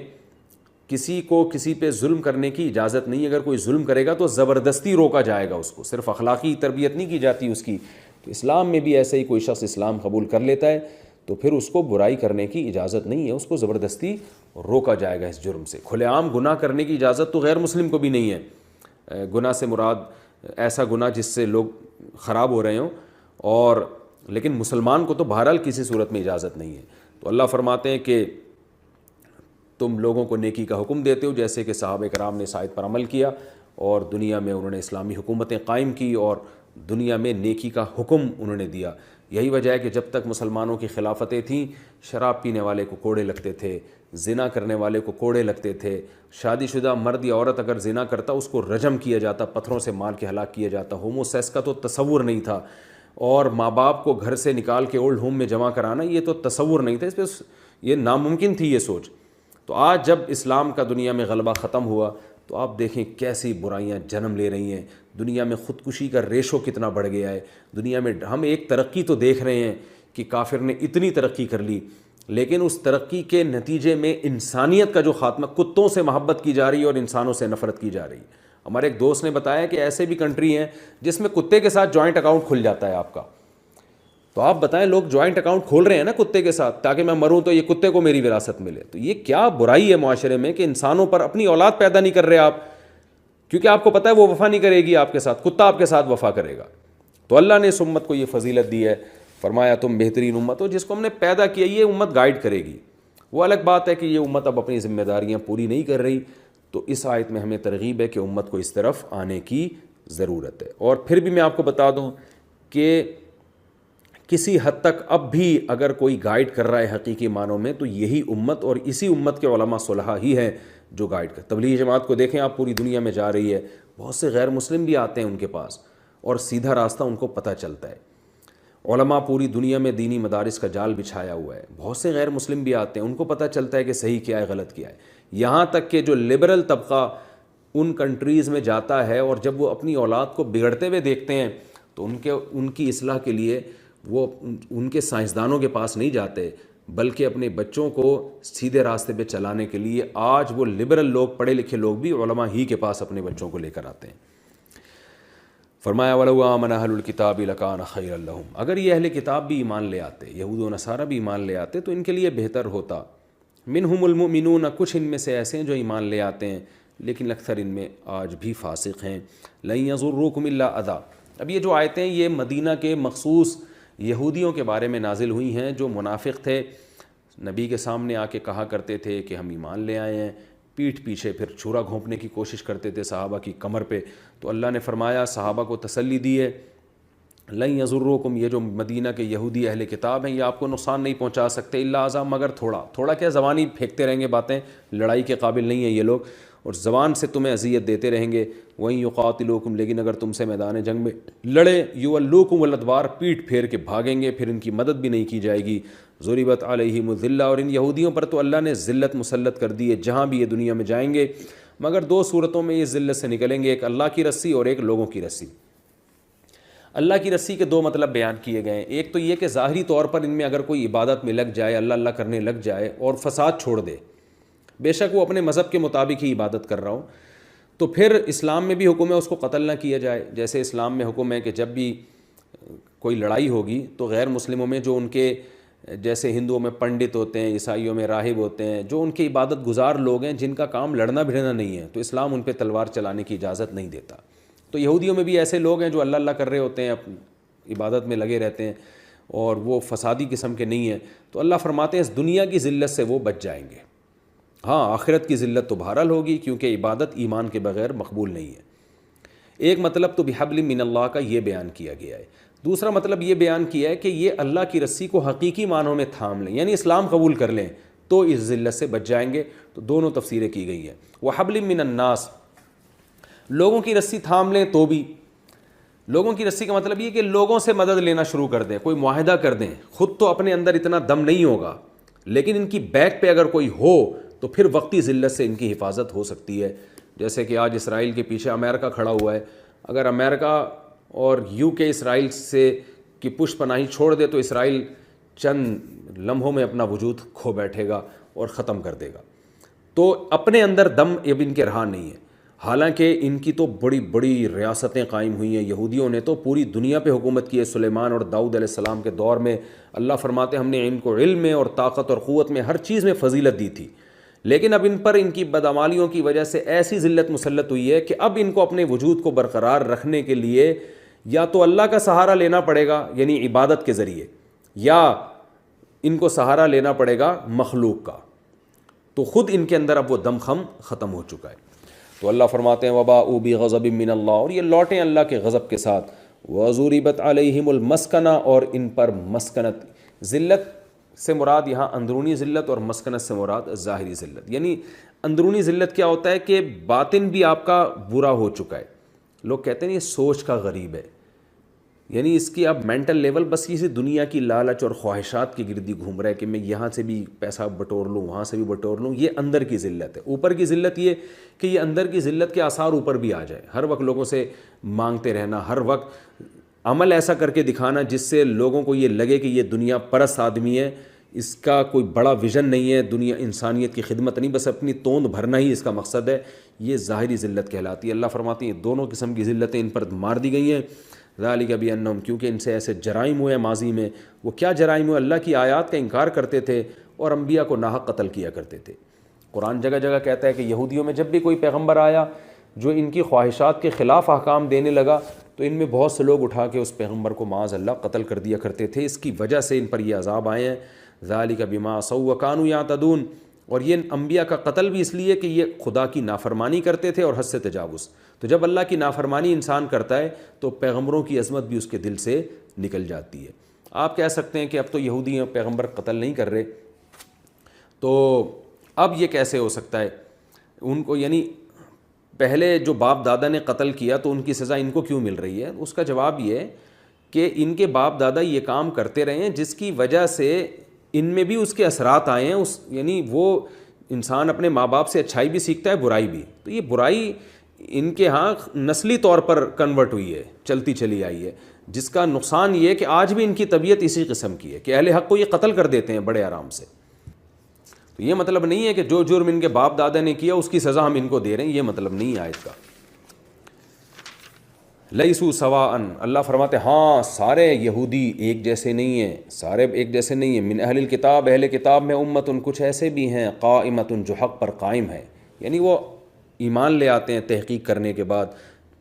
کسی کو کسی پہ ظلم کرنے کی اجازت نہیں, اگر کوئی ظلم کرے گا تو زبردستی روکا جائے گا, اس کو صرف اخلاقی تربیت نہیں کی جاتی اس کی. تو اسلام میں بھی ایسے ہی کوئی شخص اسلام قبول کر لیتا ہے تو پھر اس کو برائی کرنے کی اجازت نہیں ہے, اس کو زبردستی روکا جائے گا اس جرم سے. کھلے عام گناہ کرنے کی اجازت تو غیر مسلم کو بھی نہیں ہے. گناہ سے مراد ایسا گناہ جس سے لوگ خراب ہو رہے ہوں, اور لیکن مسلمان کو تو بہرحال کسی صورت میں اجازت نہیں ہے. تو اللہ فرماتے ہیں کہ تم لوگوں کو نیکی کا حکم دیتے ہو جیسے کہ صحابہ کرام نے اس آیت پر عمل کیا اور دنیا میں انہوں نے اسلامی حکومتیں قائم کی اور دنیا میں نیکی کا حکم انہوں نے دیا. یہی وجہ ہے کہ جب تک مسلمانوں کی خلافتیں تھیں شراب پینے والے کو کوڑے لگتے تھے, زنا کرنے والے کو کوڑے لگتے تھے, شادی شدہ مرد یا عورت اگر زنا کرتا اس کو رجم کیا جاتا, پتھروں سے مار کے ہلاک کیا جاتا. ہومو سیکس کا تو تصور نہیں تھا, اور ماں باپ کو گھر سے نکال کے اولڈ ہوم میں جمع کرانا یہ تو تصور نہیں تھا, اس پہ یہ ناممکن تھی یہ سوچ. تو آج جب اسلام کا دنیا میں غلبہ ختم ہوا تو آپ دیکھیں کیسی برائیاں جنم لے رہی ہیں. دنیا میں خودکشی کا ریشو کتنا بڑھ گیا ہے. دنیا میں ہم ایک ترقی تو دیکھ رہے ہیں کہ کافر نے اتنی ترقی کر لی, لیکن اس ترقی کے نتیجے میں انسانیت کا جو خاتمہ, کتوں سے محبت کی جا رہی ہے اور انسانوں سے نفرت کی جا رہی ہے. ہمارے ایک دوست نے بتایا کہ ایسے بھی کنٹری ہیں جس میں کتے کے ساتھ جوائنٹ اکاؤنٹ کھل جاتا ہے آپ کا. تو آپ بتائیں, لوگ جوائنٹ اکاؤنٹ کھول رہے ہیں نا کتے کے ساتھ تاکہ میں مروں تو یہ کتے کو میری وراثت ملے. تو یہ کیا برائی ہے معاشرے میں کہ انسانوں پر اپنی اولاد پیدا نہیں کر رہے آپ, کیونکہ آپ کو پتہ ہے وہ وفا نہیں کرے گی آپ کے ساتھ, کتا آپ کے ساتھ وفا کرے گا. تو اللہ نے اس امت کو یہ فضیلت دی ہے, فرمایا تم بہترین امت ہو جس کو ہم نے پیدا کیا, یہ امت گائیڈ کرے گی. وہ الگ بات ہے کہ یہ امت اب اپنی ذمہ داریاں پوری نہیں کر رہی, تو اس آیت میں ہمیں ترغیب ہے کہ امت کو اس طرف آنے کی ضرورت ہے. اور پھر بھی میں آپ کو بتا دوں کہ کسی حد تک اب بھی اگر کوئی گائیڈ کر رہا ہے حقیقی معنوں میں تو یہی امت اور اسی امت کے علماء صلحاء ہی ہیں جو گائیڈ کر. تبلیغ جماعت کو دیکھیں آپ, پوری دنیا میں جا رہی ہے, بہت سے غیر مسلم بھی آتے ہیں ان کے پاس اور سیدھا راستہ ان کو پتہ چلتا ہے. علماء پوری دنیا میں دینی مدارس کا جال بچھایا ہوا ہے, بہت سے غیر مسلم بھی آتے ہیں, ان کو پتہ چلتا ہے کہ صحیح کیا ہے غلط کیا ہے. یہاں تک کہ جو لبرل طبقہ ان کنٹریز میں جاتا ہے اور جب وہ اپنی اولاد کو بگڑتے ہوئے دیکھتے ہیں تو ان کی اصلاح کے لیے وہ ان کے سائنسدانوں کے پاس نہیں جاتے، بلکہ اپنے بچوں کو سیدھے راستے پہ چلانے کے لیے آج وہ لبرل لوگ، پڑھے لکھے لوگ بھی علماء ہی کے پاس اپنے بچوں کو لے کر آتے ہیں۔ فرمایا وَلَوْ آمَنَ أَهْلُ الْكِتَابِ لَكَانَ خَيْرًا لَهُمْ، اگر یہ اہل کتاب بھی ایمان لے آتے، یہود و نصارہ بھی ایمان لے آتے تو ان کے لیے بہتر ہوتا۔ منہم المؤمنون، کچھ ان میں سے ایسے ہیں جو ایمان لے آتے ہیں، لیکن اکثر ان میں آج بھی فاسق ہیں۔ لَن يَضُرُّوكُمْ إِلَّا أَذًى، اب یہ جو آیتیں یہ مدینہ کے مخصوص یہودیوں کے بارے میں نازل ہوئی ہیں جو منافق تھے، نبی کے سامنے آ کے کہا کرتے تھے کہ ہم ایمان لے آئے ہیں، پیٹھ پیچھے پھر چھرا گھونپنے کی کوشش کرتے تھے صحابہ کی کمر پہ، تو اللہ نے فرمایا، صحابہ کو تسلی دی ہے، لن یضروکم، یہ جو مدینہ کے یہودی اہل کتاب ہیں یہ آپ کو نقصان نہیں پہنچا سکتے، الا اذى، مگر تھوڑا تھوڑا، کیا زبانی پھینکتے رہیں گے باتیں، لڑائی کے قابل نہیں ہیں یہ لوگ، اور زبان سے تمہیں اذیت دیتے رہیں گے۔ وَإِن يُقَاتِلُوكُمْ، لیکن اگر تم سے میدان جنگ میں لڑے، يُوَلُّوكُمُ الْأَدْبَارَ، پیٹھ پھیر کے بھاگیں گے، پھر ان کی مدد بھی نہیں کی جائے گی۔ ضُرِبَتْ عَلَيْهِمُ الذِّلَّةُ، اور ان یہودیوں پر تو اللہ نے ذلت مسلط کر دی ہے جہاں بھی یہ دنیا میں جائیں گے، مگر دو صورتوں میں یہ ذلت سے نکلیں گے، ایک اللہ کی رسی اور ایک لوگوں کی رسی۔ اللہ کی رسی کے دو مطلب بیان کیے گئے ہیں، ایک تو یہ کہ ظاہری طور پر ان میں اگر کوئی عبادت میں لگ جائے، اللہ اللہ کرنے لگ جائے اور فساد چھوڑ دے، بے شک وہ اپنے مذہب کے مطابق ہی عبادت کر رہا ہو، تو پھر اسلام میں بھی حکم ہے اس کو قتل نہ کیا جائے۔ جیسے اسلام میں حکم ہے کہ جب بھی کوئی لڑائی ہوگی تو غیر مسلموں میں جو ان کے، جیسے ہندوؤں میں پنڈت ہوتے ہیں، عیسائیوں میں راہب ہوتے ہیں، جو ان کے عبادت گزار لوگ ہیں جن کا کام لڑنا بھڑنا نہیں ہے، تو اسلام ان پہ تلوار چلانے کی اجازت نہیں دیتا۔ تو یہودیوں میں بھی ایسے لوگ ہیں جو اللہ اللہ کر رہے ہوتے ہیں، اپنی عبادت میں لگے رہتے ہیں اور وہ فسادی قسم کے نہیں ہیں، تو اللہ فرماتے ہیں اس دنیا کی ذلت سے وہ بچ جائیں گے، ہاں آخرت کی ذلت تو بہرحال ہوگی، کیونکہ عبادت ایمان کے بغیر مقبول نہیں ہے۔ ایک مطلب تو بحبل من اللہ کا یہ بیان کیا گیا ہے، دوسرا مطلب یہ بیان کیا ہے کہ یہ اللہ کی رسی کو حقیقی معنوں میں تھام لیں، یعنی اسلام قبول کر لیں تو اس ذلت سے بچ جائیں گے۔ تو دونوں تفسیریں کی گئی ہیں۔ وحبل من الناس، لوگوں کی رسی تھام لیں تو بھی، لوگوں کی رسی کا مطلب یہ کہ لوگوں سے مدد لینا شروع کر دیں، کوئی معاہدہ کر دیں، خود تو اپنے اندر اتنا دم نہیں ہوگا، لیکن ان کی بیک پہ اگر کوئی ہو تو پھر وقتی ذلت سے ان کی حفاظت ہو سکتی ہے۔ جیسے کہ آج اسرائیل کے پیچھے امریکہ کھڑا ہوا ہے، اگر امریکہ اور یو کے اسرائیل سے کی پشت پناہی چھوڑ دے تو اسرائیل چند لمحوں میں اپنا وجود کھو بیٹھے گا اور ختم کر دے گا۔ تو اپنے اندر دم اب ان کے رہا نہیں ہے، حالانکہ ان کی تو بڑی بڑی ریاستیں قائم ہوئی ہیں، یہودیوں نے تو پوری دنیا پہ حکومت کی ہے، سلیمان اور داؤد علیہ السلام کے دور میں۔ اللہ فرماتے ہم نے ان کو علم میں اور طاقت اور قوت میں ہر چیز میں فضیلت دی تھی، لیکن اب ان پر ان کی بدعمالیوں کی وجہ سے ایسی ذلت مسلط ہوئی ہے کہ اب ان کو اپنے وجود کو برقرار رکھنے کے لیے یا تو اللہ کا سہارا لینا پڑے گا، یعنی عبادت کے ذریعے، یا ان کو سہارا لینا پڑے گا مخلوق کا، تو خود ان کے اندر اب وہ دم خم ختم ہو چکا ہے۔ تو اللہ فرماتے ہیں وباءوا بغضب من اللہ، اور یہ لوٹیں اللہ کے غضب کے ساتھ، وضربت علیہم المسکنہ، اور ان پر مسکنت، ذلت سے مراد یہاں اندرونی ذلت اور مسکنت سے مراد ظاہری ذلت، یعنی اندرونی ذلت کیا ہوتا ہے کہ باطن بھی آپ کا برا ہو چکا ہے، لوگ کہتے ہیں یہ سوچ کا غریب ہے، یعنی اس کی اب مینٹل لیول بس اسی دنیا کی لالچ اور خواہشات کی گردی گھوم رہا ہے کہ میں یہاں سے بھی پیسہ بٹور لوں، وہاں سے بھی بٹور لوں، یہ اندر کی ذلت ہے۔ اوپر کی ذلت یہ کہ یہ اندر کی ذلت کے آثار اوپر بھی آ جائے، ہر وقت لوگوں سے مانگتے رہنا، ہر وقت عمل ایسا کر کے دکھانا جس سے لوگوں کو یہ لگے کہ یہ دنیا پرست آدمی ہے، اس کا کوئی بڑا ویژن نہیں ہے، دنیا انسانیت کی خدمت نہیں، بس اپنی توند بھرنا ہی اس کا مقصد ہے، یہ ظاہری ذلت کہلاتی ہے۔ اللہ فرماتے ہیں دونوں قسم کی ذلتیں ان پر مار دی گئی ہیں، ذالک بانہم، کیونکہ ان سے ایسے جرائم ہوئے ماضی میں۔ وہ کیا جرائم ہوئے؟ اللہ کی آیات کا انکار کرتے تھے اور انبیاء کو ناحق قتل کیا کرتے تھے۔ قرآن جگہ جگہ کہتا ہے کہ یہودیوں میں جب بھی کوئی پیغمبر آیا جو ان کی خواہشات کے خلاف احکام دینے لگا تو ان میں بہت سے لوگ اٹھا کے اس پیغمبر کو معاذ اللہ قتل کر دیا کرتے تھے، اس کی وجہ سے ان پر یہ عذاب آئے ہیں۔ ذالک بما عصوا وکانوا یعتدون، اور یہ انبیاء کا قتل بھی اس لیے کہ یہ خدا کی نافرمانی کرتے تھے اور حد سے تجاوز۔ تو جب اللہ کی نافرمانی انسان کرتا ہے تو پیغمبروں کی عظمت بھی اس کے دل سے نکل جاتی ہے۔ آپ کہہ سکتے ہیں کہ اب تو یہودی پیغمبر قتل نہیں کر رہے، تو اب یہ کیسے ہو سکتا ہے؟ ان کو یعنی پہلے جو باپ دادا نے قتل کیا تو ان کی سزا ان کو کیوں مل رہی ہے؟ اس کا جواب یہ ہے کہ ان کے باپ دادا یہ کام کرتے رہے ہیں جس کی وجہ سے ان میں بھی اس کے اثرات آئے ہیں، یعنی وہ انسان اپنے ماں باپ سے اچھائی بھی سیکھتا ہے، برائی بھی، تو یہ برائی ان کے ہاں نسلی طور پر کنورٹ ہوئی ہے، چلتی چلی آئی ہے۔ جس کا نقصان یہ ہے کہ آج بھی ان کی طبیعت اسی قسم کی ہے کہ اہل حق کو یہ قتل کر دیتے ہیں بڑے آرام سے. تو یہ مطلب نہیں ہے کہ جو جرم ان کے باپ دادا نے کیا اس کی سزا ہم ان کو دے رہے ہیں, یہ مطلب نہیں ہے آیت کا. لیسو سواء, اللہ فرماتے ہاں سارے یہودی ایک جیسے نہیں ہیں, سارے ایک جیسے نہیں ہیں. من اہل الکتاب, اہل کتاب میں امتن کچھ ایسے بھی ہیں, قائمتن جو حق پر قائم ہے, یعنی وہ ایمان لے آتے ہیں تحقیق کرنے کے بعد.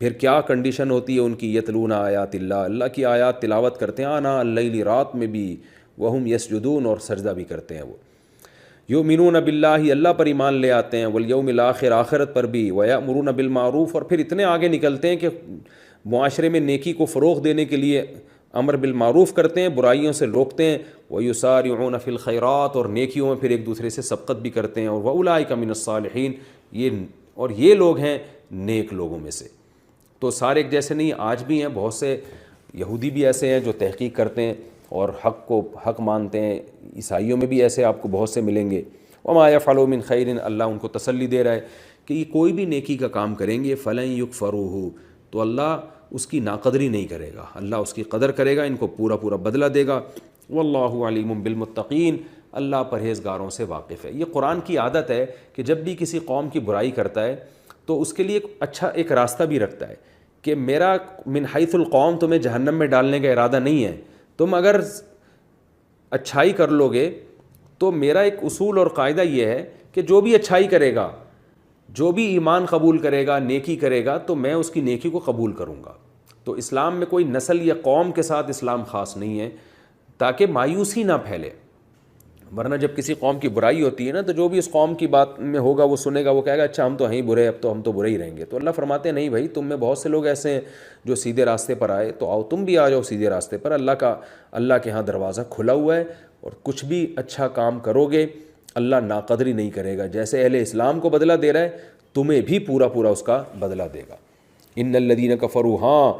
پھر کیا کنڈیشن ہوتی ہے ان کی؟ یتلون آیات اللہ, اللہ کی آیات تلاوت کرتے ہیں, آنا اللیل, رات میں بھی, وہم یسجدون, اور سجدہ بھی کرتے ہیں وہ. یؤمنون باللہ, اللہ پر ایمان لے آتے ہیں, والیوم الآخر, آخرت پر بھی, ویأمرون بالمعروف, اور پھر اتنے آگے نکلتے ہیں کہ معاشرے میں نیکی کو فروغ دینے کے لیے امر بالمعروف کرتے ہیں, برائیوں سے روکتے ہیں. ویسارعون فی الخیرات, اور نیکیوں میں پھر ایک دوسرے سے سبقت بھی کرتے ہیں. اور واولئک من الصالحین, یہ لوگ ہیں نیک لوگوں میں سے. تو سارے ایک جیسے نہیں, آج بھی ہیں بہت سے یہودی بھی ایسے ہیں جو تحقیق کرتے ہیں اور حق کو حق مانتے ہیں. عیسائیوں میں بھی ایسے آپ کو بہت سے ملیں گے. وما یفعلوا من خیر, اللہ ان کو تسلی دے رہا ہے کہ یہ کوئی بھی نیکی کا کام کریں گے, فلن یکفروہ, تو اللہ اس کی ناقدری نہیں کرے گا, اللہ اس کی قدر کرے گا, ان کو پورا پورا بدلہ دے گا. واللہ علیم بالمتقین, اللہ پرہیزگاروں سے واقف ہے. یہ قرآن کی عادت ہے کہ جب بھی کسی قوم کی برائی کرتا ہے تو اس کے لیے ایک راستہ بھی رکھتا ہے کہ میرا من حیث القوم تمہیں جہنم میں ڈالنے کا ارادہ نہیں ہے, تم اگر اچھائی کر لو گے تو میرا ایک اصول اور قاعدہ یہ ہے کہ جو بھی اچھائی کرے گا, جو بھی ایمان قبول کرے گا, نیکی کرے گا, تو میں اس کی نیکی کو قبول کروں گا. تو اسلام میں کوئی نسل یا قوم کے ساتھ اسلام خاص نہیں ہے تاکہ مایوسی نہ پھیلے. ورنہ جب کسی قوم کی برائی ہوتی ہے نا, تو جو بھی اس قوم کی بات میں ہوگا وہ سنے گا, وہ کہے گا اچھا ہم تو ہیں برے, اب تو ہم تو برے ہی رہیں گے. تو اللہ فرماتے ہیں نہیں بھائی, تم میں بہت سے لوگ ایسے ہیں جو سیدھے راستے پر آئے, تو آؤ تم بھی آ جاؤ سیدھے راستے پر. اللہ کے ہاں دروازہ کھلا ہوا ہے, اور کچھ بھی اچھا کام کرو گے اللہ ناقدری نہیں کرے گا. جیسے اہل اسلام کو بدلہ دے رہا ہے, تمہیں بھی پورا پورا اس کا بدلہ دے گا. ان الذین کفروا, ہاں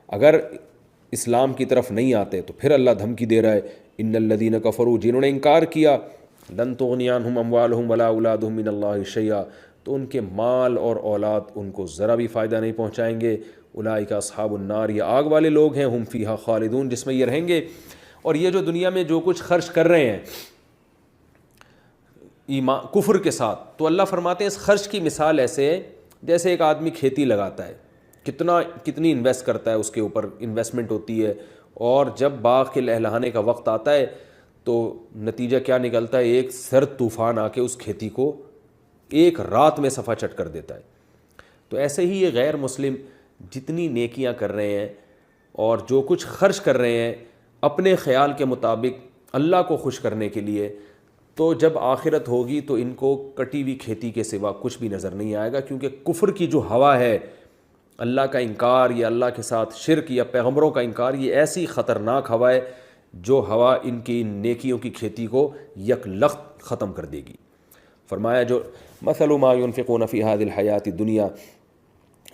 اگر اسلام کی طرف نہیں آتے تو پھر اللہ دھمکی دے رہا ہے, ان الذین کفروا, جنہوں نے انکار کیا, لن تغنی عنہم اموالہم ولا اولادہم من اللہ شیئا, تو ان کے مال اور اولاد ان کو ذرا بھی فائدہ نہیں پہنچائیں گے. اولئک اصحاب النار, یہ آگ والے لوگ ہیں, ہم فیہا خالدون, جس میں یہ رہیں گے. اور یہ جو دنیا میں جو کچھ خرچ کر رہے ہیں ایمان کفر کے ساتھ, تو اللہ فرماتے ہیں اس خرچ کی مثال ایسے ہے جیسے ایک آدمی کھیتی لگاتا ہے, کتنی انویسٹ کرتا ہے, اس کے اوپر انویسٹمنٹ ہوتی ہے, اور جب باغ کے لہلہانے کا وقت آتا ہے تو نتیجہ کیا نکلتا ہے, ایک سرد طوفان آ کے اس کھیتی کو ایک رات میں صفا چٹ کر دیتا ہے. تو ایسے ہی یہ غیر مسلم جتنی نیکیاں کر رہے ہیں اور جو کچھ خرچ کر رہے ہیں اپنے خیال کے مطابق اللہ کو خوش کرنے کے لیے, تو جب آخرت ہوگی تو ان کو کٹی ہوئی کھیتی کے سوا کچھ بھی نظر نہیں آئے گا. کیونکہ کفر کی جو ہوا ہے, اللہ کا انکار یا اللہ کے ساتھ شرک یا پیغمبروں کا انکار, یہ ایسی خطرناک ہوا ہے جو ہوا ان کی نیکیوں کی کھیتی کو یک لخت ختم کر دے گی. فرمایا جو مثل ما ينفقون فی هذه الحیات الدنیا,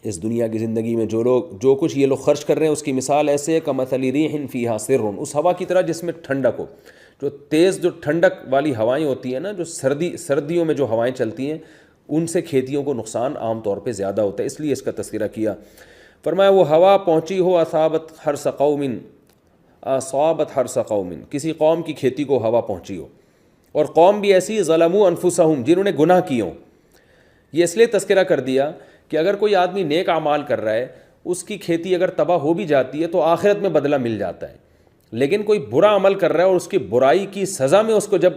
اس دنیا کی زندگی میں جو کچھ یہ لوگ خرچ کر رہے ہیں اس کی مثال ایسے ہے کمثل ریح فیہا سر, اس ہوا کی طرح جس میں ٹھنڈک ہو. جو ٹھنڈک والی ہوائیں ہوتی ہیں نا, جو سردیوں میں جو ہوائیں چلتی ہیں, ان سے کھیتیوں کو نقصان عام طور پہ زیادہ ہوتا ہے, اس لیے اس کا تذکرہ کیا. فرمایا وہ ہوا پہنچی ہو اصابت حرث قوم, کسی قوم کی کھیتی کو ہوا پہنچی ہو, اور قوم بھی ایسی ظلموا انفسہم, جنہوں نے گناہ کیے ہوں. یہ اس لیے تذکرہ کر دیا کہ اگر کوئی آدمی نیک اعمال کر رہا ہے, اس کی کھیتی اگر تباہ ہو بھی جاتی ہے تو آخرت میں بدلہ مل جاتا ہے. لیکن کوئی برا عمل کر رہا ہے اور اس کی برائی کی سزا میں اس کو جب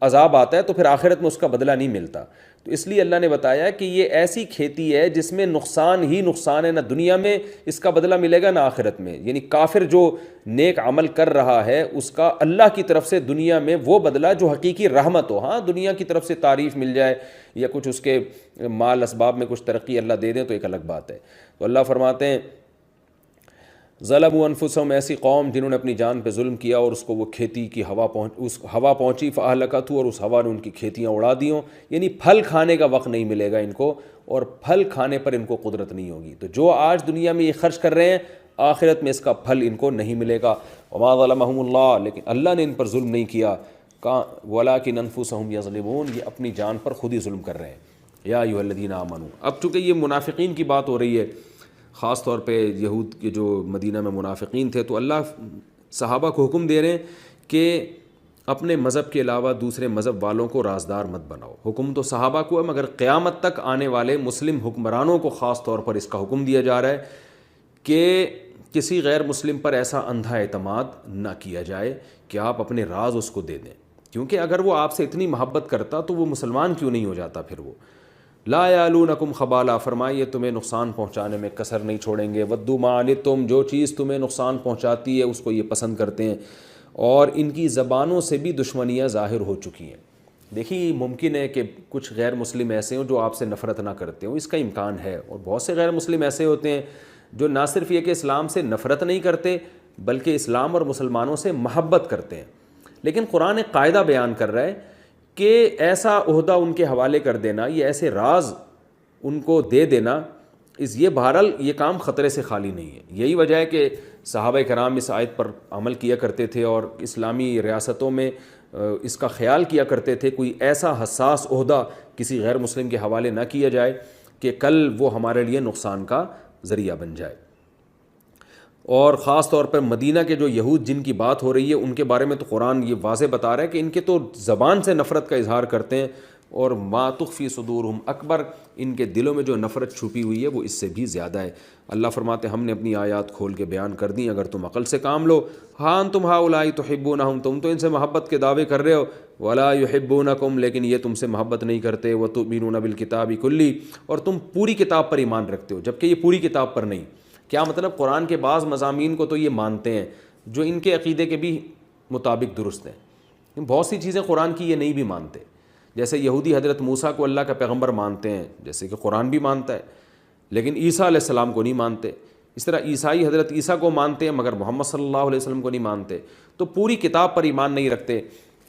عذاب آتا ہے تو پھر آخرت میں اس کا بدلہ نہیں ملتا. تو اس لیے اللہ نے بتایا کہ یہ ایسی کھیتی ہے جس میں نقصان ہی نقصان ہے, نہ دنیا میں اس کا بدلہ ملے گا نہ آخرت میں. یعنی کافر جو نیک عمل کر رہا ہے اس کا اللہ کی طرف سے دنیا میں وہ بدلہ جو حقیقی رحمت ہو. ہاں دنیا کی طرف سے تعریف مل جائے یا کچھ اس کے مال اسباب میں کچھ ترقی اللہ دے دیں تو ایک الگ بات ہے. تو اللہ فرماتے ہیں ظلموا انفسہم, ایسی قوم جنہوں نے اپنی جان پہ ظلم کیا اور اس کو وہ کھیتی کی ہوا پہنچی فاہلکتہ, اور اس ہوا نے ان کی کھیتیاں اڑا دی ہوں. یعنی پھل کھانے کا وقت نہیں ملے گا ان کو, اور پھل کھانے پر ان کو قدرت نہیں ہوگی. تو جو آج دنیا میں یہ خرچ کر رہے ہیں آخرت میں اس کا پھل ان کو نہیں ملے گا. وما ظلمہم اللہ, لیکن اللہ نے ان پر ظلم نہیں کیا, ولکن انفسہم یظلمون, یہ اپنی جان پر خود ہی ظلم کر رہے ہیں. یا ایھا الذین آمنوا, اب چونکہ یہ منافقین کی بات ہو رہی ہے خاص طور پہ یہود کے جو مدینہ میں منافقین تھے، تو اللہ صحابہ کو حکم دے رہے ہیں کہ اپنے مذہب کے علاوہ دوسرے مذہب والوں کو رازدار مت بناؤ۔ حکم تو صحابہ کو ہے، مگر قیامت تک آنے والے مسلم حکمرانوں کو خاص طور پر اس کا حکم دیا جا رہا ہے کہ کسی غیر مسلم پر ایسا اندھا اعتماد نہ کیا جائے کہ آپ اپنے راز اس کو دے دیں، کیونکہ اگر وہ آپ سے اتنی محبت کرتا تو وہ مسلمان کیوں نہیں ہو جاتا؟ پھر وہ لا یعلونکم خبالا، فرمائے یہ تمہیں نقصان پہنچانے میں کسر نہیں چھوڑیں گے، ودوا ما عنتم، جو چیز تمہیں نقصان پہنچاتی ہے اس کو یہ پسند کرتے ہیں، اور ان کی زبانوں سے بھی دشمنیاں ظاہر ہو چکی ہیں۔ دیکھیے ممکن ہے کہ کچھ غیر مسلم ایسے ہوں جو آپ سے نفرت نہ کرتے ہوں، اس کا امکان ہے، اور بہت سے غیر مسلم ایسے ہوتے ہیں جو نہ صرف یہ کہ اسلام سے نفرت نہیں کرتے بلکہ اسلام اور مسلمانوں سے محبت کرتے ہیں۔ لیکن قرآن ایک قاعدہ بیان کر رہا ہے کہ ایسا عہدہ ان کے حوالے کر دینا، یہ ایسے راز ان کو دے دینا، یہ بہرحال یہ کام خطرے سے خالی نہیں ہے۔ یہی وجہ ہے کہ صحابہ کرام اس آیت پر عمل کیا کرتے تھے اور اسلامی ریاستوں میں اس کا خیال کیا کرتے تھے کوئی ایسا حساس عہدہ کسی غیر مسلم کے حوالے نہ کیا جائے کہ کل وہ ہمارے لیے نقصان کا ذریعہ بن جائے۔ اور خاص طور پر مدینہ کے جو یہود جن کی بات ہو رہی ہے ان کے بارے میں تو قرآن یہ واضح بتا رہا ہے کہ ان کے تو زبان سے نفرت کا اظہار کرتے ہیں، اور ما تخفی صدورہم اکبر، ان کے دلوں میں جو نفرت چھپی ہوئی ہے وہ اس سے بھی زیادہ ہے۔ اللہ فرماتے ہیں ہم نے اپنی آیات کھول کے بیان کر دیں اگر تم عقل سے کام لو۔ ہاں انتم ہؤلاء تحبونہم، تم تو ان سے محبت کے دعوے کر رہے ہو، ولا یحبونکم، لیکن یہ تم سے محبت نہیں کرتے، وتؤمنون بالکتاب کلی، اور تم پوری کتاب پر ایمان رکھتے ہو جبکہ یہ پوری کتاب پر نہیں۔ کیا مطلب؟ قرآن کے بعض مضامین کو تو یہ مانتے ہیں جو ان کے عقیدے کے بھی مطابق درست ہیں، بہت سی چیزیں قرآن کی یہ نہیں بھی مانتے، جیسے یہودی حضرت موسیٰ کو اللہ کا پیغمبر مانتے ہیں جیسے کہ قرآن بھی مانتا ہے، لیکن عیسیٰ علیہ السلام کو نہیں مانتے۔ اس طرح عیسائی حضرت عیسیٰ کو مانتے ہیں مگر محمد صلی اللہ علیہ وسلم کو نہیں مانتے، تو پوری کتاب پر ایمان نہیں رکھتے۔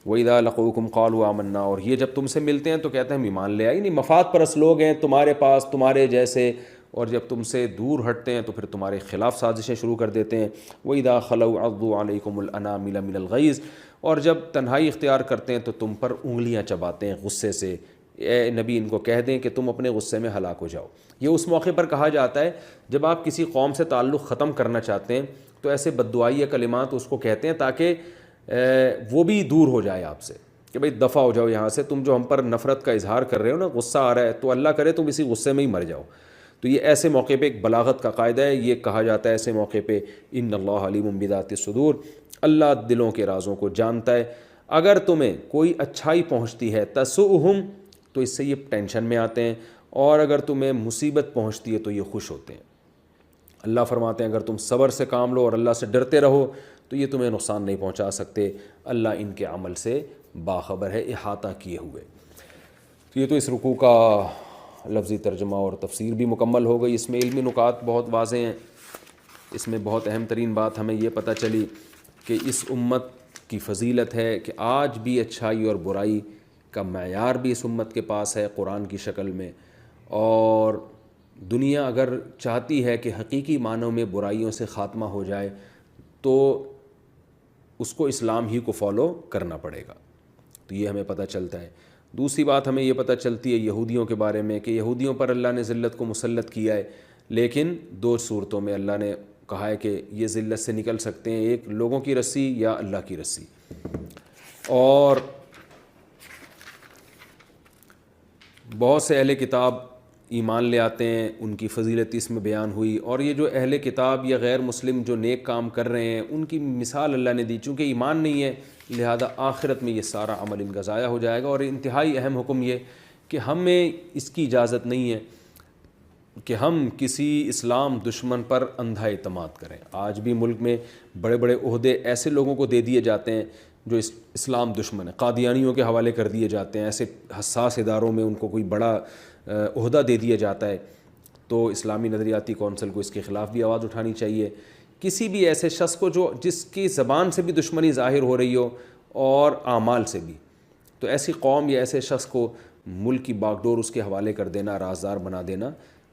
وَإِذَا لَقُوكُمْ قَالُوا آمَنَّا، اور یہ جب تم سے ملتے ہیں تو کہتے ہیں ہم ایمان لے آئے، نہیں مفاد پرست لوگ ہیں تمہارے پاس تمہارے جیسے، اور جب تم سے دور ہٹتے ہیں تو پھر تمہارے خلاف سازشیں شروع کر دیتے ہیں۔ وَإِذَا خَلَوْا عَضُّوا عَلَيْكُمُ الْأَنَامِلَ مِنَ الْغَيْظِ، اور جب تنہائی اختیار کرتے ہیں تو تم پر انگلیاں چباتے ہیں غصے سے۔ اے نبی ان کو کہہ دیں کہ تم اپنے غصے میں ہلاک ہو جاؤ۔ یہ اس موقع پر کہا جاتا ہے جب آپ کسی قوم سے تعلق ختم کرنا چاہتے ہیں تو ایسے بددعائی کلمات اس کو کہتے ہیں تاکہ وہ بھی دور ہو جائے آپ سے، کہ بھئی دفع ہو جاؤ یہاں سے، تم جو ہم پر نفرت کا اظہار کر رہے ہو نا، غصہ آ رہا ہے تو اللہ کرے تم اسی غصے میں ہی مر جاؤ۔ تو یہ ایسے موقع پہ ایک بلاغت کا قاعدہ ہے، یہ کہا جاتا ہے ایسے موقع پہ ان اللہ علیم بذات الصدور، اللہ دلوں کے رازوں کو جانتا ہے۔ اگر تمہیں کوئی اچھائی پہنچتی ہے تسؤہم، تو اس سے یہ ٹینشن میں آتے ہیں، اور اگر تمہیں مصیبت پہنچتی ہے تو یہ خوش ہوتے ہیں۔ اللہ فرماتے ہیں اگر تم صبر سے کام لو اور اللہ سے ڈرتے رہو تو یہ تمہیں نقصان نہیں پہنچا سکتے، اللہ ان کے عمل سے باخبر ہے، احاطہ کیے ہوئے۔ تو یہ تو اس رکوع کا لفظی ترجمہ اور تفسیر بھی مکمل ہو گئی۔ اس میں علمی نکات بہت واضح ہیں۔ اس میں بہت اہم ترین بات ہمیں یہ پتہ چلی کہ اس امت کی فضیلت ہے کہ آج بھی اچھائی اور برائی کا معیار بھی اس امت کے پاس ہے قرآن کی شکل میں، اور دنیا اگر چاہتی ہے کہ حقیقی معنوں میں برائیوں سے خاتمہ ہو جائے تو اس کو اسلام ہی کو فالو کرنا پڑے گا۔ تو یہ ہمیں پتہ چلتا ہے۔ دوسری بات ہمیں یہ پتہ چلتی ہے یہودیوں کے بارے میں کہ یہودیوں پر اللہ نے ذلت کو مسلط کیا ہے، لیکن دو صورتوں میں اللہ نے کہا ہے کہ یہ ذلت سے نکل سکتے ہیں، ایک لوگوں کی رسی یا اللہ کی رسی۔ اور بہت سے اہل کتاب ایمان لے آتے ہیں، ان کی فضیلت اس میں بیان ہوئی، اور یہ جو اہل کتاب یا غیر مسلم جو نیک کام کر رہے ہیں ان کی مثال اللہ نے دی، چونکہ ایمان نہیں ہے لہذا آخرت میں یہ سارا عمل ان کا ضائع ہو جائے گا۔ اور انتہائی اہم حکم یہ کہ ہمیں اس کی اجازت نہیں ہے کہ ہم کسی اسلام دشمن پر اندھا اعتماد کریں۔ آج بھی ملک میں بڑے بڑے عہدے ایسے لوگوں کو دے دیے جاتے ہیں جو اسلام دشمن ہے، قادیانیوں کے حوالے کر دیے جاتے ہیں، ایسے حساس اداروں میں ان کو کوئی بڑا عہدہ دے دیا جاتا ہے۔ تو اسلامی نظریاتی کونسل کو اس کے خلاف بھی آواز اٹھانی چاہیے۔ کسی بھی ایسے شخص کو جس کی زبان سے بھی دشمنی ظاہر ہو رہی ہو اور اعمال سے بھی، تو ایسی قوم یا ایسے شخص کو ملک کی باغ ڈور اس کے حوالے کر دینا، رازدار بنا دینا،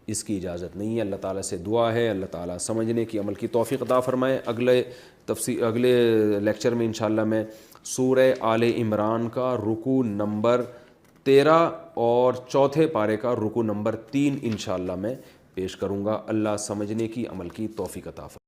اس کی اجازت نہیں ہے۔ اللہ تعالیٰ سے دعا ہے اللہ تعالیٰ سمجھنے کی عمل کی توفیق عطا فرمائے۔ اگلے لیکچر میں انشاءاللہ میں سورہ آل عمران کا رکوع نمبر 13 اور چوتھے پارے کا رکوع نمبر 3 انشاءاللہ میں پیش کروں گا۔ اللہ سمجھنے کی، عمل کی توفیق عطا فرمائے۔